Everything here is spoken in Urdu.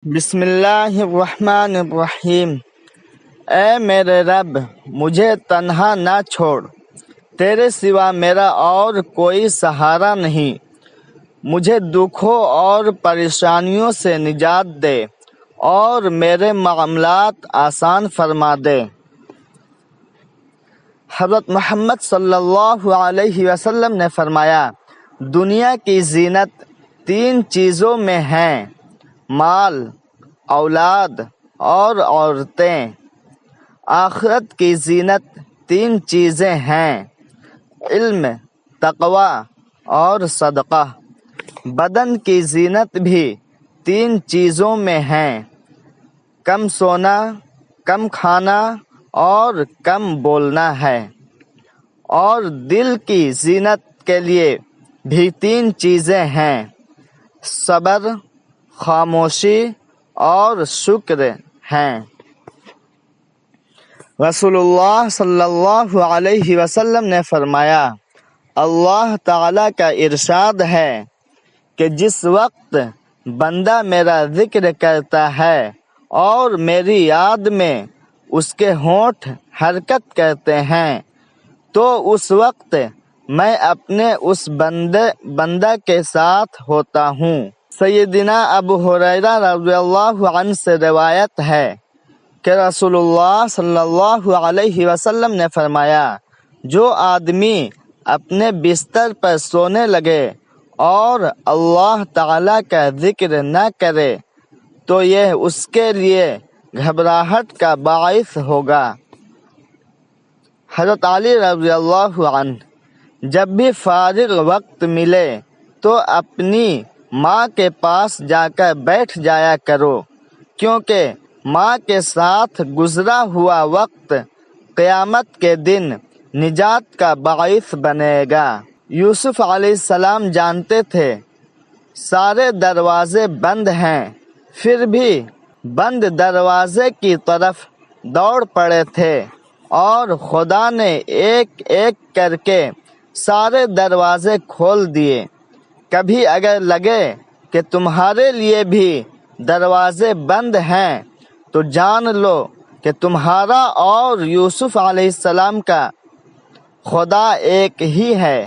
بسم اللہ الرحمن الرحیم۔ اے میرے رب، مجھے تنہا نہ چھوڑ، تیرے سوا میرا اور کوئی سہارا نہیں۔ مجھے دکھوں اور پریشانیوں سے نجات دے اور میرے معاملات آسان فرما دے۔ حضرت محمد صلی اللہ علیہ وسلم نے فرمایا، دنیا کی زینت تین چیزوں میں ہیں: مال، اولاد اور عورتیں۔ آخرت کی زینت تین چیزیں ہیں: علم، تقوی اور صدقہ۔ بدن کی زینت بھی تین چیزوں میں ہیں: کم سونا، کم کھانا اور کم بولنا ہے۔ اور دل کی زینت کے لیے بھی تین چیزیں ہیں: صبر، خاموشی اور شکر ہیں۔ رسول اللہ صلی اللہ علیہ وسلم نے فرمایا، اللہ تعالیٰ کا ارشاد ہے کہ جس وقت بندہ میرا ذکر کرتا ہے اور میری یاد میں اس کے ہونٹ حرکت کرتے ہیں تو اس وقت میں اپنے اس بندہ کے ساتھ ہوتا ہوں۔ سیدنا ابو ہریرہ رضی اللہ عنہ سے روایت ہے کہ رسول اللہ صلی اللہ علیہ وسلم نے فرمایا، جو آدمی اپنے بستر پر سونے لگے اور اللہ تعالیٰ کا ذکر نہ کرے تو یہ اس کے لیے گھبراہٹ کا باعث ہوگا۔ حضرت علی رضی اللہ عنہ، جب بھی فارغ وقت ملے تو اپنی ماں کے پاس جا کر بیٹھ جایا کرو، کیونکہ ماں کے ساتھ گزرا ہوا وقت قیامت کے دن نجات کا باعث بنے گا۔ یوسف علیہ السلام جانتے تھے سارے دروازے بند ہیں، پھر بھی بند دروازے کی طرف دوڑ پڑے تھے اور خدا نے ایک ایک کر کے سارے دروازے کھول دیے۔ کبھی اگر لگے کہ تمہارے لیے بھی دروازے بند ہیں تو جان لو کہ تمہارا اور یوسف علیہ السلام کا خدا ایک ہی ہے۔